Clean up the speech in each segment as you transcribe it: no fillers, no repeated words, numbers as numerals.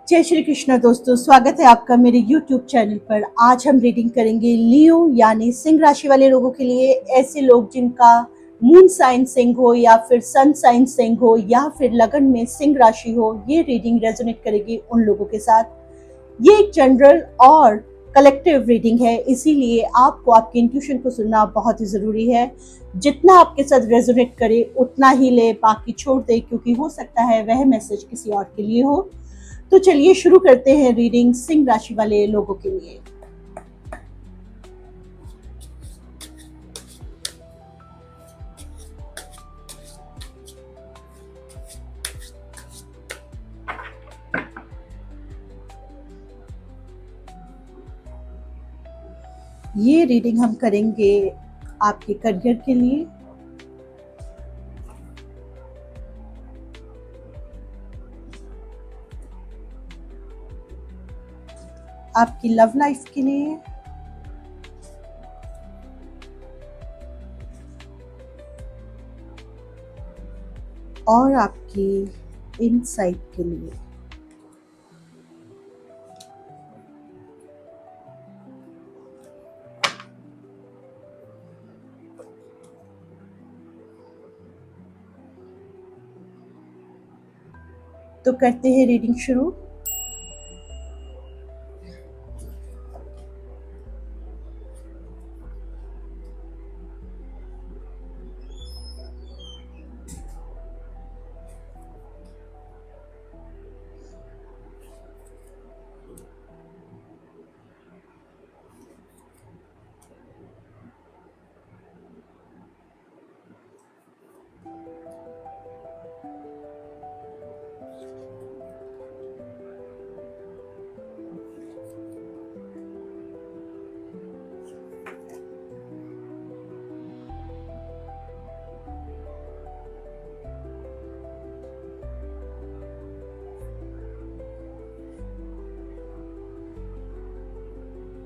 जय श्री कृष्ण दोस्तों, स्वागत है आपका मेरे YouTube चैनल पर। आज हम रीडिंग करेंगे लियो यानी सिंह राशि वाले लोगों के लिए। ऐसे लोग जिनका मून साइन सिंह हो या फिर सन साइन सिंह हो या फिर लगन में सिंह राशि हो, ये रीडिंग रेजोनेट करेगी उन लोगों के साथ। ये एक जनरल और कलेक्टिव रीडिंग है, इसीलिए आपको आपके इंट्यूशन को सुनना बहुत ही ज़रूरी है। जितना आपके साथ रेजोनेट करे उतना ही ले, बाकी छोड़ दे, क्योंकि हो सकता है वह मैसेज किसी और के लिए हो। तो चलिए शुरू करते हैं रीडिंग सिंह राशि वाले लोगों के लिए। ये रीडिंग हम करेंगे आपके करियर के लिए, आपकी लव लाइफ के लिए, और आपकी इनसाइट के लिए। तो करते हैं रीडिंग शुरू।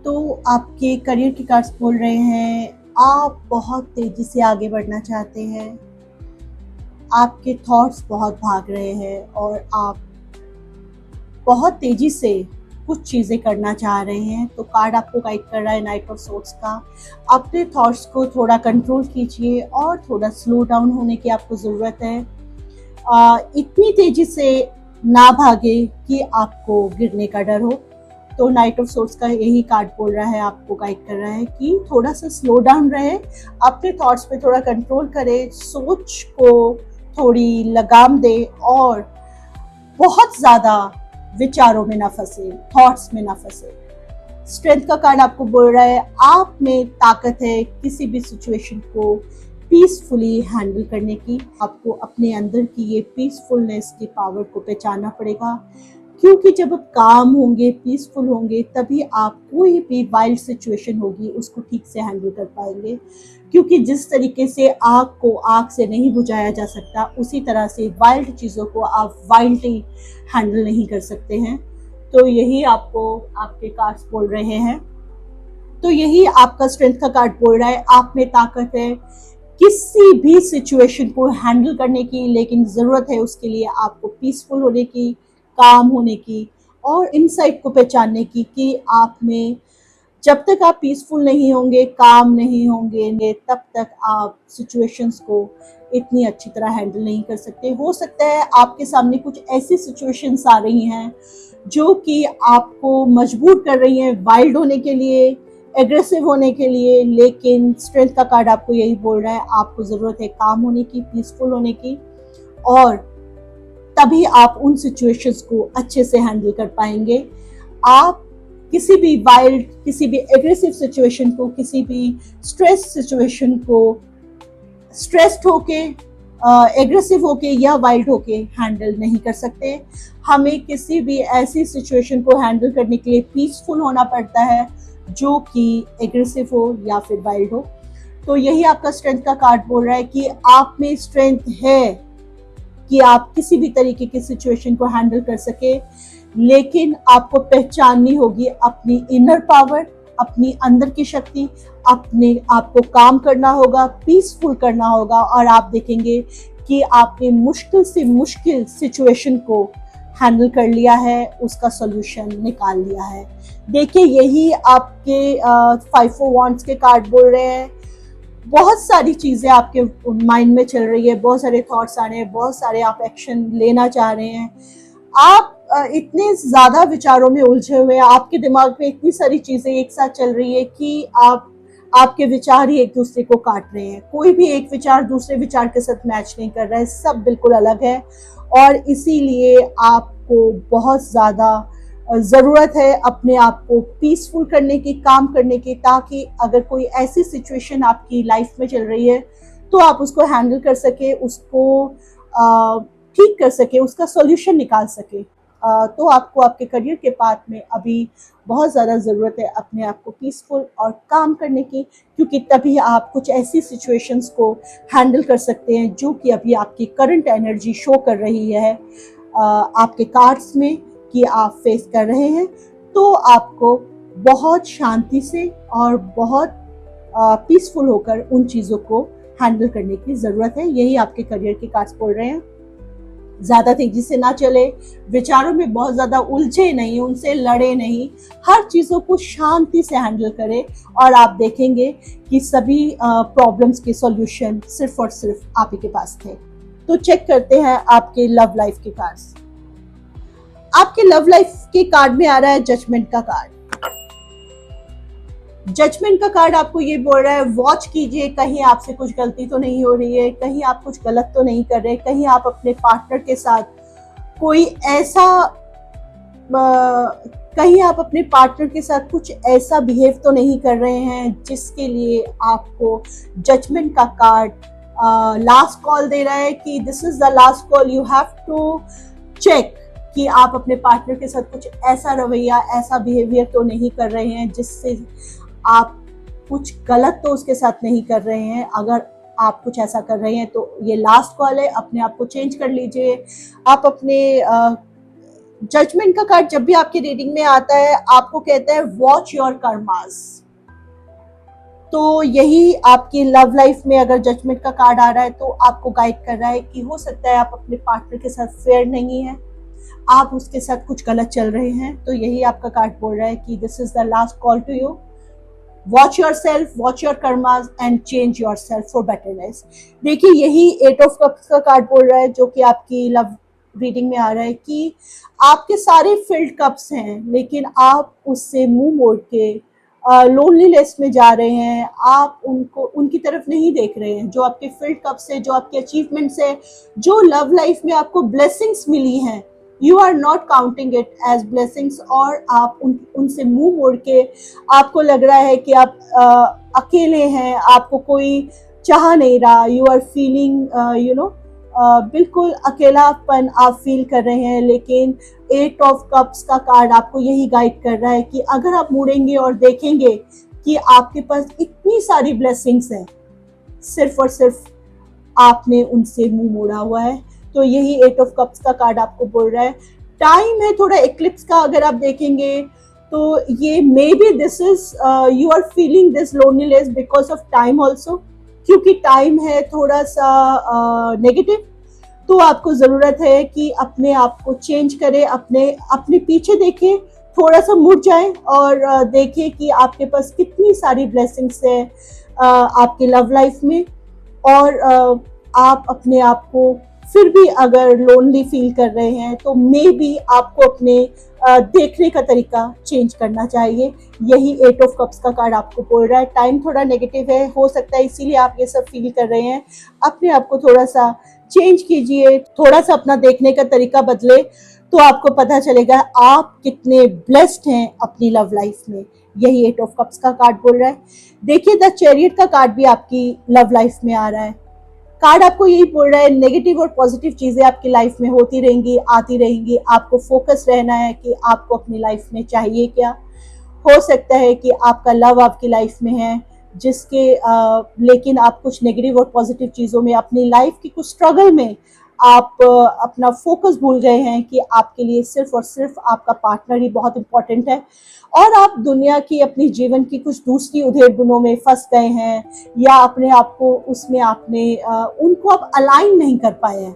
तो आपके करियर के कार्ड्स बोल रहे हैं आप बहुत तेजी से आगे बढ़ना चाहते हैं, आपके थॉट्स बहुत भाग रहे हैं और आप बहुत तेजी से कुछ चीज़ें करना चाह रहे हैं। तो कार्ड आपको गाइड कर रहा है नाइट ऑफ सोर्ड्स का। अपने थॉट्स को थोड़ा कंट्रोल कीजिए और थोड़ा स्लो डाउन होने की आपको ज़रूरत है। इतनी तेजी से ना भागे कि आपको गिरने का डर हो। तो नाइट ऑफ सोर्ड्स का यही कार्ड बोल रहा है, आपको गाइड कर रहा है कि थोड़ा सा स्लो डाउन रहे, अपने थॉट्स पे थोड़ा कंट्रोल करे, सोच को थोड़ी लगाम दे और बहुत ज़्यादा विचारों में ना फंसे, थॉट्स में ना फंसे। स्ट्रेंथ का कार्ड आपको बोल रहा है आप में ताकत है किसी भी सिचुएशन को पीसफुली हैंडल करने की। आपको अपने अंदर की ये पीसफुलनेस की पावर को पहचानना पड़ेगा, क्योंकि जब आप काम होंगे, पीसफुल होंगे, तभी आप कोई भी वाइल्ड सिचुएशन होगी उसको ठीक से हैंडल कर पाएंगे। क्योंकि जिस तरीके से आग को आग से नहीं बुझाया जा सकता, उसी तरह से वाइल्ड चीज़ों को आप वाइल्डली हैंडल नहीं कर सकते हैं। तो यही आपको आपके कार्ड्स बोल रहे हैं। तो यही आपका स्ट्रेंथ का कार्ड बोल रहा है आप में ताकत है किसी भी सिचुएशन को हैंडल करने की, लेकिन ज़रूरत है उसके लिए आपको पीसफुल होने की, काम होने की और इनसाइट को पहचानने की कि आप में जब तक आप पीसफुल नहीं होंगे, काम नहीं होंगे, तब तक आप सिचुएशंस को इतनी अच्छी तरह हैंडल नहीं कर सकते। हो सकता है आपके सामने कुछ ऐसी सिचुएशंस आ रही हैं जो कि आपको मजबूर कर रही हैं वाइल्ड होने के लिए, एग्रेसिव होने के लिए, लेकिन स्ट्रेंथ का कार्ड आपको यही बोल रहा है आपको ज़रूरत है काम होने की, पीसफुल होने की, और तभी आप उन सिचुएशंस को अच्छे से हैंडल कर पाएंगे। आप किसी भी वाइल्ड, किसी भी एग्रेसिव सिचुएशन को, किसी भी स्ट्रेस सिचुएशन को स्ट्रेस्ड होके, एग्रेसिव होके या वाइल्ड होके हैंडल नहीं कर सकते। हमें किसी भी ऐसी सिचुएशन को हैंडल करने के लिए पीसफुल होना पड़ता है, जो कि एग्रेसिव हो या फिर वाइल्ड हो। तो यही आपका स्ट्रेंथ का कार्ड बोल रहा है कि आप में स्ट्रेंथ है कि आप किसी भी तरीके की सिचुएशन को हैंडल कर सके, लेकिन आपको पहचाननी होगी अपनी इनर पावर, अपनी अंदर की शक्ति, अपने आप को काम करना होगा, पीसफुल करना होगा, और आप देखेंगे कि आपने मुश्किल से मुश्किल सिचुएशन को हैंडल कर लिया है, उसका सॉल्यूशन निकाल लिया है। देखिए यही आपके 5 ऑफ वांड्स के कार्ड बोल रहे हैं। बहुत सारी चीज़ें आपके माइंड में चल रही है, बहुत सारे थॉट्स आ रहे हैं, बहुत सारे आप एक्शन लेना चाह रहे हैं। आप इतने ज़्यादा विचारों में उलझे हुए हैं, आपके दिमाग में इतनी सारी चीज़ें एक साथ चल रही है कि आपके विचार ही एक दूसरे को काट रहे हैं। कोई भी एक विचार दूसरे विचार के साथ मैच नहीं कर रहा है, सब बिल्कुल अलग है। और इसीलिए आपको बहुत ज़्यादा ज़रूरत है अपने आप को पीसफुल करने की, काम करने की, ताकि अगर कोई ऐसी सिचुएशन आपकी लाइफ में चल रही है तो आप उसको हैंडल कर सके, उसको ठीक कर सके, उसका सॉल्यूशन निकाल सके। तो आपको आपके करियर के पाथ में अभी बहुत ज़्यादा ज़रूरत है अपने आप को पीसफुल और काम करने की, क्योंकि तभी आप कुछ ऐसी सिचुएशंस को हैंडल कर सकते हैं जो कि अभी आपकी करंट एनर्जी शो कर रही है आपके कार्ड्स में कि आप फेस कर रहे हैं। तो आपको बहुत शांति से और बहुत पीसफुल होकर उन चीज़ों को हैंडल करने की ज़रूरत है। यही आपके करियर के कार्ड्स बोल रहे हैं। ज़्यादा तेजी से ना चले, विचारों में बहुत ज़्यादा उलझे नहीं, उनसे लड़े नहीं, हर चीज़ों को शांति से हैंडल करें और आप देखेंगे कि सभी प्रॉब्लम्स के सॉल्यूशन सिर्फ और सिर्फ आप ही के पास थे। तो चेक करते हैं आपके लव लाइफ के कार्ड्स। आपके लव लाइफ के कार्ड में आ रहा है जजमेंट का कार्ड। जजमेंट का कार्ड आपको ये बोल रहा है वॉच कीजिए, कहीं आपसे कुछ गलती तो नहीं हो रही है, कहीं आप कुछ गलत तो नहीं कर रहे, कहीं आप अपने पार्टनर के साथ कोई ऐसा कहीं आप अपने पार्टनर के साथ कुछ ऐसा बिहेव तो नहीं कर रहे हैं जिसके लिए आपको जजमेंट का कार्ड लास्ट कॉल दे रहा है कि this is the last call, you have to check कि आप अपने पार्टनर के साथ कुछ ऐसा रवैया, ऐसा बिहेवियर तो नहीं कर रहे हैं जिससे आप कुछ गलत तो उसके साथ नहीं कर रहे हैं। अगर आप कुछ ऐसा कर रहे हैं तो ये लास्ट कॉल है, अपने आप को चेंज कर लीजिए। आप अपने जजमेंट का कार्ड जब भी आपकी रीडिंग में आता है आपको कहता है वॉच योर कर्मास। तो यही आपकी लव लाइफ में अगर जजमेंट का कार्ड आ रहा है तो आपको गाइड कर रहा है कि हो सकता है आप अपने पार्टनर के साथ फेयर नहीं है, आप उसके साथ कुछ गलत चल रहे हैं। तो यही आपका कार्ड बोल रहा है कि this is the last call to you, watch yourself, watch your karmas and change yourself for betterness. देखिए यही 8 ऑफ कप्स का कार्ड बोल रहा है जो कि आपकी लव रीडिंग में आ रहा है कि आपके सारे फिल्ड कप्स हैं लेकिन आप उससे मुंह मोड़ के लोनलीनेस में जा रहे हैं। आप उनको उनकी तरफ नहीं देख रहे हैं। जो आपके फिल्ड कप्स है, जो आपके अचीवमेंट्स है, जो लव लाइफ में आपको ब्लेसिंग्स मिली हैं, you are not counting it as blessings और आप उनसे मुंह मोड़ के आपको लग रहा है कि आप अकेले हैं, आपको कोई चाह नहीं रहा, यू आर फीलिंग बिल्कुल अकेलापन आप फील कर रहे हैं। लेकिन 8 ऑफ कप्स का कार्ड आपको यही गाइड कर रहा है कि अगर आप मुड़ेंगे और देखेंगे कि आपके पास इतनी सारी ब्लेसिंग्स हैं, सिर्फ और सिर्फ आपने उनसे मुंह मोड़ा हुआ है। तो यही 8 ऑफ कप्स का कार्ड आपको बोल रहा है। टाइम है थोड़ा एक्लिप्स का, अगर आप देखेंगे तो ये maybe this is you are feeling this loneliness because of time also, क्योंकि टाइम है थोड़ा सा नेगेटिव। तो आपको ज़रूरत है कि अपने आप को चेंज करें, अपने पीछे देखें, थोड़ा सा मुड़ जाएं और देखें कि आपके पास कितनी सारी ब्लेसिंग्स है आपके लव लाइफ में। और आप अपने आप को फिर भी अगर लोनली फील कर रहे हैं तो मे बी आपको अपने देखने का तरीका चेंज करना चाहिए। यही 8 ऑफ कप्स का कार्ड आपको बोल रहा है। टाइम थोड़ा नेगेटिव है, हो सकता है इसीलिए आप ये सब फील कर रहे हैं। अपने आप को थोड़ा सा चेंज कीजिए, थोड़ा सा अपना देखने का तरीका बदले तो आपको पता चलेगा आप कितने ब्लेस्ड हैं अपनी लव लाइफ में। यही 8 ऑफ कप्स का कार्ड बोल रहा है। देखिए द चैरियट का कार्ड भी आपकी लव लाइफ में आ रहा है। कार्ड आपको यही बोल रहा है नेगेटिव और पॉजिटिव चीज़ें आपकी लाइफ में होती रहेंगी, आती रहेंगी। आपको फोकस रहना है कि आपको अपनी लाइफ में चाहिए क्या। हो सकता है कि आपका लव आपकी लाइफ में है जिसके लेकिन आप कुछ नेगेटिव और पॉजिटिव चीज़ों में, अपनी लाइफ की कुछ स्ट्रगल में आप अपना फोकस भूल गए हैं कि आपके लिए सिर्फ और सिर्फ आपका पार्टनर ही बहुत इम्पोर्टेंट है और आप दुनिया की, अपनी जीवन की कुछ दूसरी उधेड़-बुनों में फंस गए हैं या अपने आप को उसमें आपने उनको आप अलाइन नहीं कर पाए हैं।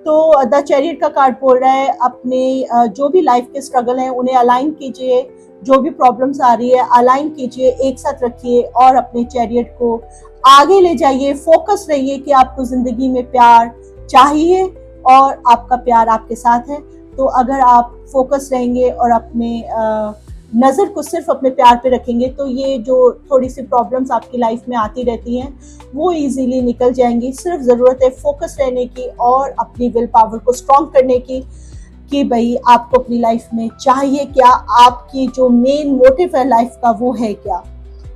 तो द चैरियट का कार्ड बोल रहा है अपने जो भी लाइफ के स्ट्रगल हैं उन्हें अलाइन कीजिए, जो भी प्रॉब्लम्स आ रही है अलाइन कीजिए, एक साथ रखिए और अपने चैरियट को आगे ले जाइए। फोकस रहिए कि आपको जिंदगी में प्यार चाहिए और आपका प्यार आपके साथ है। तो अगर आप फोकस रहेंगे और अपने नज़र को सिर्फ अपने प्यार पे रखेंगे तो ये जो थोड़ी सी प्रॉब्लम्स आपकी लाइफ में आती रहती हैं वो इजीली निकल जाएंगी। सिर्फ ज़रूरत है फोकस रहने की और अपनी विल पावर को स्ट्रॉन्ग करने की कि भाई आपको अपनी लाइफ में चाहिए क्या, आपकी जो मेन मोटिव है लाइफ का वो है क्या।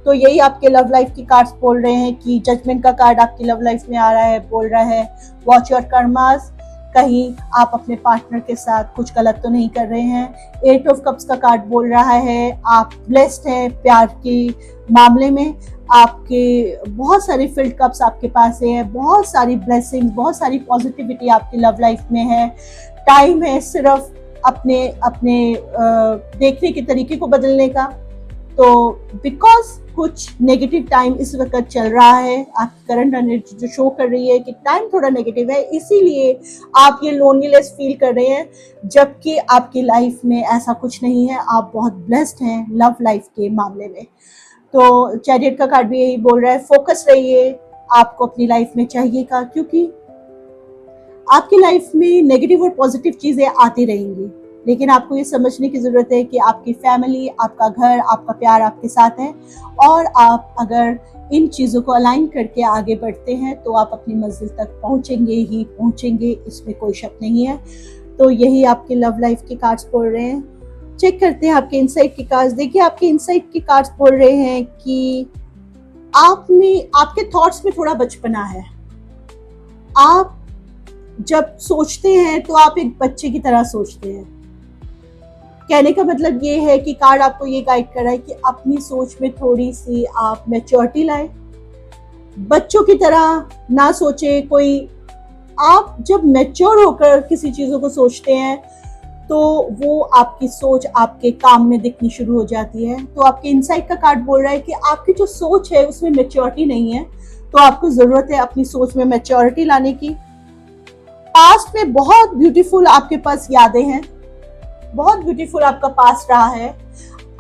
तो यही आपके लव लाइफ की कार्ड्स बोल रहे हैं कि जजमेंट का कार्ड आपकी लव लाइफ में आ रहा है, बोल रहा है वॉच योर कर्मास, कहीं आप अपने पार्टनर के साथ कुछ गलत तो नहीं कर रहे हैं। 8 ऑफ कप्स का कार्ड बोल रहा है आप ब्लेस्ड हैं प्यार के मामले में, आपके बहुत सारे फिल्ड कप्स आपके पास है, बहुत सारी ब्लेसिंग्स, बहुत सारी पॉजिटिविटी आपकी लव लाइफ में है। टाइम है सिर्फ अपने अपने देखने के तरीके को बदलने का। तो बिकॉज कुछ नेगेटिव टाइम इस वक्त चल रहा है, आपकी करंट एनर्जी जो शो कर रही है कि टाइम थोड़ा नेगेटिव है, इसीलिए आप ये लोनलीनेस फील कर रहे हैं, जबकि आपकी लाइफ में ऐसा कुछ नहीं है, आप बहुत ब्लेस्ड हैं लव लाइफ के मामले में। तो चैरियट का कार्ड भी यही बोल रहा है फोकस रहिए, आपको अपनी लाइफ में चाहिए का, क्योंकि आपकी लाइफ में नेगेटिव और पॉजिटिव चीज़ें आती रहेंगी, लेकिन आपको ये समझने की ज़रूरत है कि आपकी फैमिली, आपका घर, आपका प्यार आपके साथ है और आप अगर इन चीज़ों को अलाइन करके आगे बढ़ते हैं तो आप अपनी मंजिल तक पहुंचेंगे ही पहुंचेंगे, इसमें कोई शक नहीं है। तो यही आपके लव लाइफ के कार्ड्स बोल रहे हैं। चेक करते हैं आपके इनसाइट के कार्ड्स। देखिए आपके इनसाइट के कार्ड्स बोल रहे हैं कि आप में, आपके थॉट्स में थोड़ा बचपना है। आप जब सोचते हैं तो आप एक बच्चे की तरह सोचते हैं। कहने का मतलब ये है कि कार्ड आपको ये गाइड कर रहा है कि अपनी सोच में थोड़ी सी आप मैच्योरिटी लाएं, बच्चों की तरह ना सोचे कोई। आप जब मैच्योर होकर किसी चीज़ों को सोचते हैं तो वो आपकी सोच आपके काम में दिखनी शुरू हो जाती है। तो आपके इनसाइट का कार्ड बोल रहा है कि आपकी जो सोच है उसमें मैच्योरिटी नहीं है, तो आपको ज़रूरत है अपनी सोच में मैच्योरिटी लाने की। पास्ट में बहुत ब्यूटीफुल आपके पास यादें हैं, बहुत ब्यूटीफुल आपका पास्ट रहा है।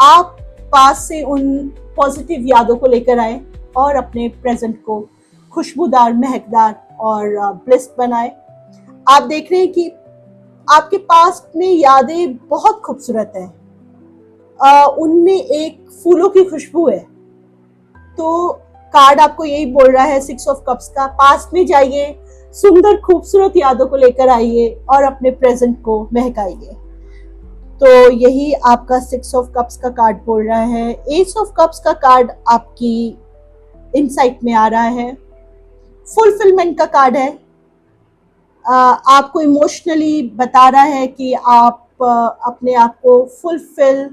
आप पास्ट से उन पॉजिटिव यादों को लेकर आए और अपने प्रेजेंट को खुशबूदार, महकदार और ब्लेस्ड बनाए। आप देख रहे हैं कि आपके पास्ट में यादें बहुत खूबसूरत हैं, उनमें एक फूलों की खुशबू है। तो कार्ड आपको यही बोल रहा है 6 ऑफ कप्स का, पास्ट में जाइए, सुंदर खूबसूरत यादों को लेकर आइए और अपने प्रेजेंट को महकाइए। तो यही आपका 6 ऑफ कप्स का कार्ड बोल रहा है। 8 ऑफ कप्स का कार्ड आपकी इनसाइट में आ रहा है, फुलफिलमेंट का कार्ड है। आपको इमोशनली बता रहा है कि आप अपने आप को फुलफिल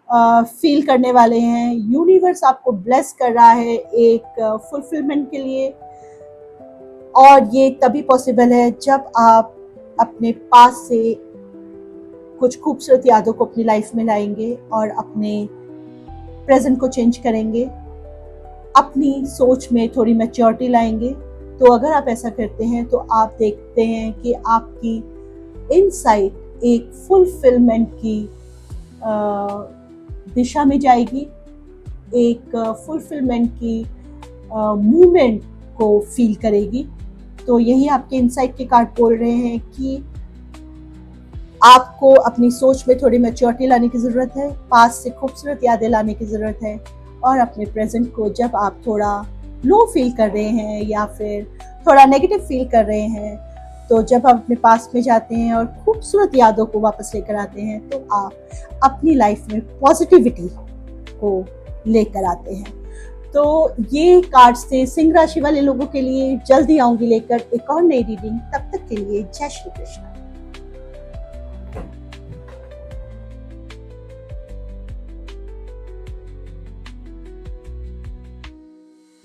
फील करने वाले हैं। यूनिवर्स आपको ब्लेस कर रहा है एक फुलफिलमेंट के लिए, और ये तभी पॉसिबल है जब आप अपने पास से कुछ खूबसूरत यादों को अपनी लाइफ में लाएंगे और अपने प्रेजेंट को चेंज करेंगे, अपनी सोच में थोड़ी मैच्योरिटी लाएंगे। तो अगर आप ऐसा करते हैं तो आप देखते हैं कि आपकी इनसाइट एक फुलफिलमेंट की दिशा में जाएगी, एक फुलफिलमेंट की मूवमेंट को फील करेगी। तो यही आपके इनसाइट के कार्ड बोल रहे हैं कि आपको अपनी सोच में थोड़ी मैच्योरिटी लाने की ज़रूरत है, पास से खूबसूरत यादें लाने की ज़रूरत है, और अपने प्रेजेंट को जब आप थोड़ा लो फील कर रहे हैं या फिर थोड़ा नेगेटिव फील कर रहे हैं, तो जब आप अपने पास में जाते हैं और खूबसूरत यादों को वापस लेकर आते हैं तो आप अपनी लाइफ में पॉजिटिविटी को लेकर आते हैं। तो ये कार्ड्स थे सिंह राशि वाले लोगों के लिए। जल्दी आऊंगी लेकर एक और नई रीडिंग, तब तक के लिए जय श्री कृष्ण।